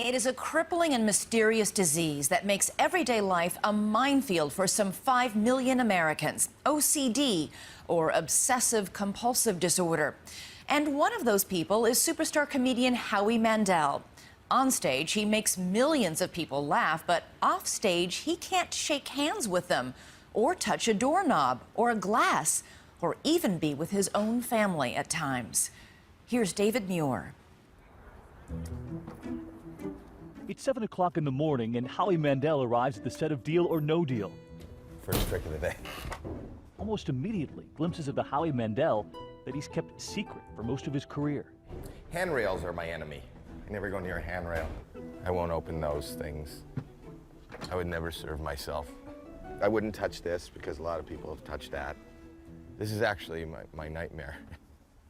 It is a crippling and mysterious disease that makes everyday life a minefield for some 5 million Americans. OCD, or obsessive compulsive disorder. And one of those people is superstar comedian Howie Mandel. On stage, he makes millions of people laugh, but off stage, he can't shake hands with them, or touch a doorknob, or a glass, or even be with his own family at times. Here's David Muir. It's 7 o'clock in the morning, and Howie Mandel arrives at the set of Deal or No Deal. First trick of the day. Almost immediately, glimpses of the Howie Mandel that he's kept secret for most of his career. Handrails are my enemy. I never go near a handrail. I won't open those things. I would never serve myself. I wouldn't touch this because a lot of people have touched that. This is actually my nightmare.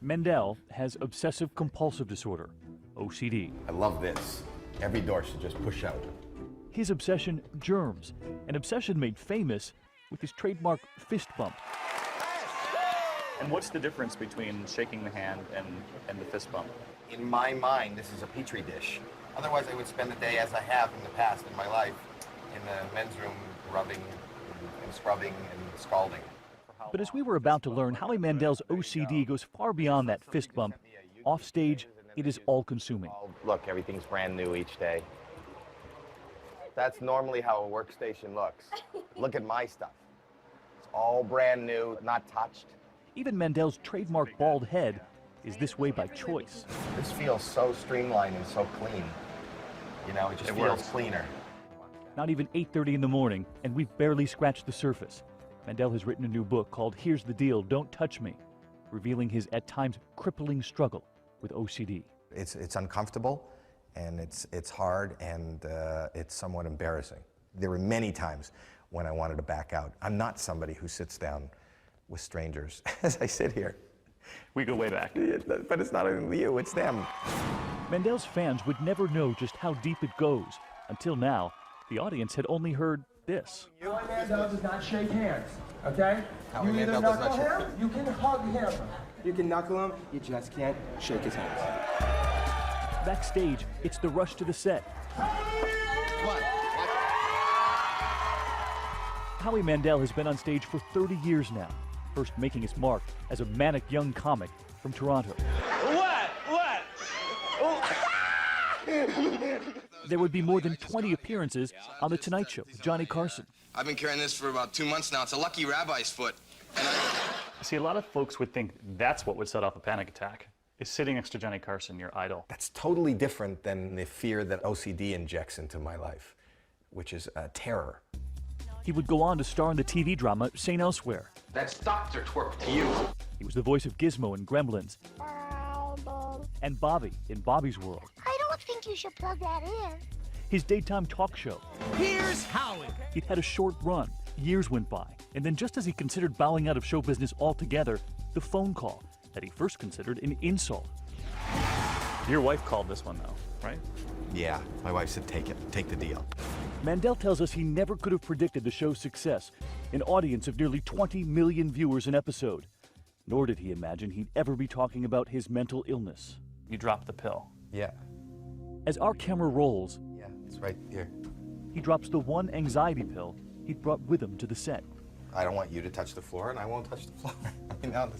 Mandel has obsessive compulsive disorder, OCD. I love this. Every door should just push out. His obsession, germs, an obsession made famous with his trademark fist bump. And what's the difference between shaking the hand and the fist bump? In my mind, this is a petri dish. Otherwise, I would spend the day as I have in the past in my life in the men's room, rubbing and scrubbing and scalding. But as we were about to learn, Howie Mandel's OCD goes far beyond that fist bump. Off stage, it is all-consuming. Look, everything's brand new each day. That's normally how a workstation looks. Look at my stuff. It's all brand new, not touched. Even Mandel's trademark bald head is this way by choice. This feels so streamlined and so clean. You know, it just feels cleaner. Not even 8:30 in the morning, and we've barely scratched the surface. Mandel has written a new book called Here's the Deal, Don't Touch Me, revealing his at times crippling struggle with OCD. It's uncomfortable, and it's hard, and it's somewhat embarrassing. There were many times when I wanted to back out. I'm not somebody who sits down with strangers as I sit here. We go way back. But it's not only you, it's them. Mandel's fans would never know just how deep it goes. Until now, the audience had only heard this. Howie Mandel does not shake hands, okay? Howie You either Mandel does knuckle not him, you can hug him. You can knuckle him, you just can't shake his hands. Backstage, it's the rush to the set. What? Howie Mandel has been on stage for 30 years now, first making his mark as a manic young comic from Toronto. What? There would be more than 20 appearances on The Tonight Show with Johnny Carson. I've been carrying this for about 2 months now. It's a lucky rabbi's foot. And See, a lot of folks would think that's what would set off a panic attack, is sitting next to Johnny Carson, your idol. That's totally different than the fear that OCD injects into my life, which is terror. He would go on to star in the TV drama St. Elsewhere. that's Dr. Twerp to you. He was the voice of Gizmo in Gremlins and Bobby in Bobby's World. I don't think you should plug that in. His daytime talk show. Here's Howie. It had a short run. Years went by, and then just as he considered bowing out of show business altogether, the phone call that he first considered an insult. Your wife called this one, though, right? Yeah, my wife said take the deal. Mandel tells us he never could have predicted the show's success, an audience of nearly 20 million viewers an episode. Nor did he imagine he'd ever be talking about his mental illness. You dropped the pill. Yeah. As our camera rolls, Yeah, it's right here. he drops the one anxiety pill he'd brought with him to the set. I don't want you to touch the floor, and I won't touch the floor. I mean, now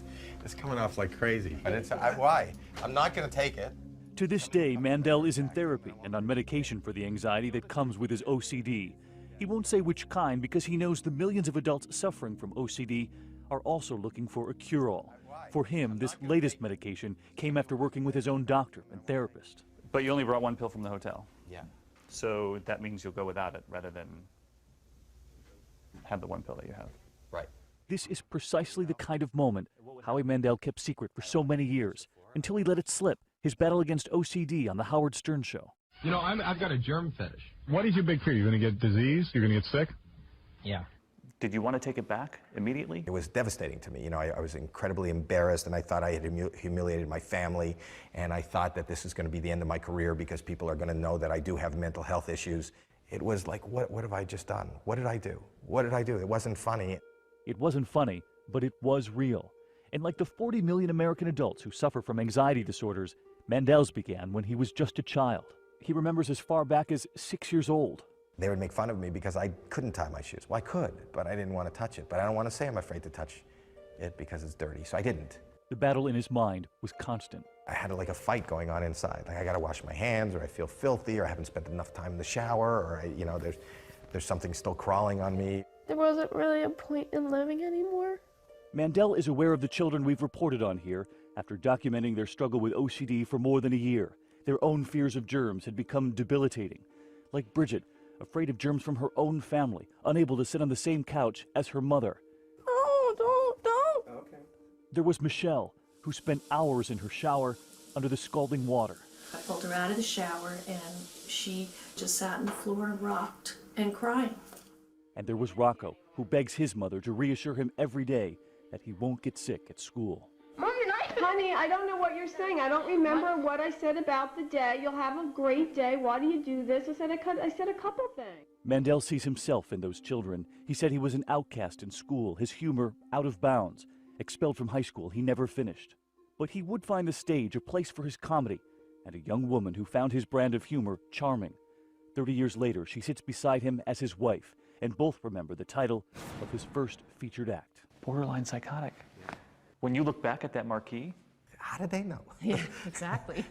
it's coming off like crazy. But why? I'm not going to take it. To this day, Mandel is in therapy and on medication for the anxiety that comes with his OCD. He won't say which kind because he knows the millions of adults suffering from OCD are also looking for a cure-all. For him, this latest medication came after working with his own doctor and therapist. But you only brought one pill from the hotel. Yeah. So that means you'll go without it rather than have the one pill that you have. Right. This is precisely the kind of moment Howie Mandel kept secret for so many years, until he let it slip, his battle against OCD on The Howard Stern Show. You know, I've got a germ fetish. What is your big fear? You're going to get disease? You're going to get sick? Yeah. Did you want to take it back immediately? It was devastating to me. You know, I was incredibly embarrassed, and I thought I had humiliated my family, and I thought that this is going to be the end of my career because people are going to know that I do have mental health issues. It was like, what have I just done? What did I do? What did I do? It wasn't funny. It wasn't funny, but it was real. And like the 40 million American adults who suffer from anxiety disorders, Mandel's began when he was just a child. he remembers as far back as 6 years old. They would make fun of me because I couldn't tie my shoes. Well, I could, but I didn't want to touch it. But I don't want to say I'm afraid to touch it because it's dirty, so I didn't. The battle in his mind was constant. I had like a fight going on inside. Like I got to wash my hands, or I feel filthy, or I haven't spent enough time in the shower, or there's something still crawling on me. There wasn't really a point in living anymore. Mandel is aware of the children we've reported on here after documenting their struggle with OCD for more than a year. Their own fears of germs had become debilitating. Like Bridget, afraid of germs from her own family, unable to sit on the same couch as her mother. Oh, don't. Okay. There was Michelle, who spent hours in her shower under the scalding water. I pulled her out of the shower and she just sat on the floor and rocked and crying. And there was Rocco, who begs his mother to reassure him every day that he won't get sick at school. Honey, I don't know what you're saying. I don't remember what I said about the day. You'll have a great day. Why do you do this? I said a couple things. Mandel sees himself in those children. He said he was an outcast in school, his humor out of bounds. Expelled from high school, he never finished. But he would find the stage a place for his comedy, and a young woman who found his brand of humor charming. 30 years later, she sits beside him as his wife, and both remember the title of his first featured act. Borderline psychotic. When you look back at that marquee, How did they know? Yeah, exactly.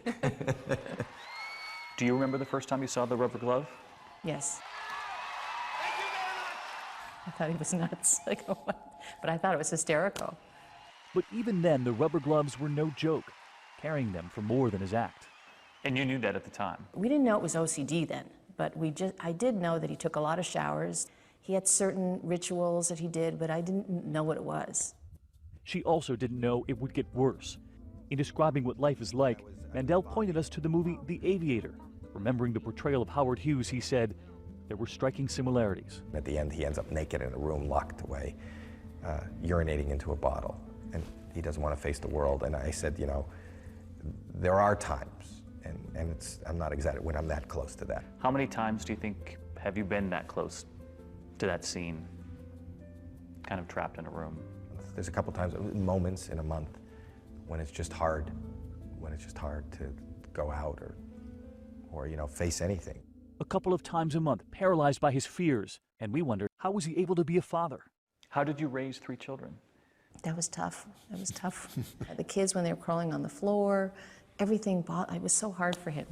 do you remember the first time you saw the rubber glove? Yes. I thought he was nuts. Like, but I thought it was hysterical. But even then, the rubber gloves were no joke, carrying them for more than his act. And you knew that at the time. We didn't know it was OCD then, but I did know that he took a lot of showers. He had certain rituals that he did, but I didn't know what it was. She also didn't know it would get worse. In describing what life is like, Mandel pointed us to the movie The Aviator. Remembering the portrayal of Howard Hughes, he said there were striking similarities. At the end, he ends up naked in a room locked away, urinating into a bottle, and he doesn't want to face the world. And I said, there are times, and I'm not exaggerating, when I'm that close to that. How many times do you think have you been that close to that scene, kind of trapped in a room? There's a couple times, moments in a month, when it's just hard to go out or face anything. A couple of times a month, paralyzed by his fears, and we wondered, how was he able to be a father? How did you raise 3 children? That was tough. That was tough. The kids, when they were crawling on the floor, everything, it was so hard for him.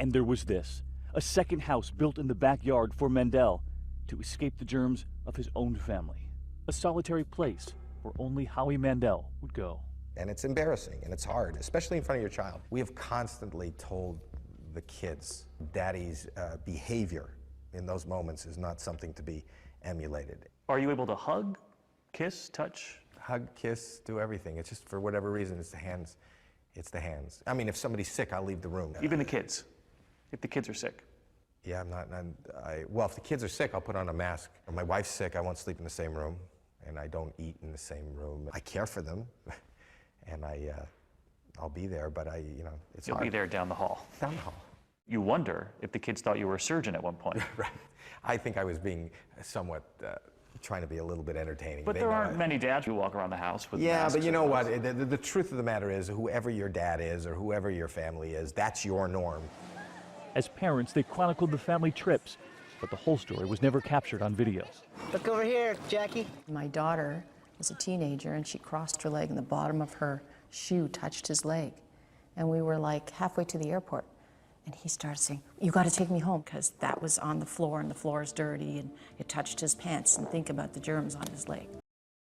And there was this, a second house built in the backyard for Mandel to escape the germs of his own family. A solitary place where only Howie Mandel would go. And it's embarrassing and it's hard, especially in front of your child. We have constantly told the kids, Daddy's behavior in those moments is not something to be emulated. Are you able to hug, kiss, touch? Hug, kiss, do everything. It's just for whatever reason, it's the hands. It's the hands. I mean, if somebody's sick, I'll leave the room. Even the kids, if the kids are sick? Yeah, well, if the kids are sick, I'll put on a mask. If my wife's sick, I won't sleep in the same room, and I don't eat in the same room. I care for them, and I'll be there, but it's You'll hard. be there down the hall. Down the hall. You wonder if the kids thought you were a surgeon at one point. Right. I think I was being somewhat, trying to be a little bit entertaining. But there aren't many dads who walk around the house with masks. But you know what? The truth of the matter is, whoever your dad is or whoever your family is, that's your norm. As parents, they chronicled the family trips, but the whole story was never captured on video. Look over here, Jackie. My daughter was a teenager, and she crossed her leg, and the bottom of her shoe touched his leg. And we were like halfway to the airport, and he started saying, "You got to take me home," because that was on the floor, and the floor is dirty, and it touched his pants, and think about the germs on his leg.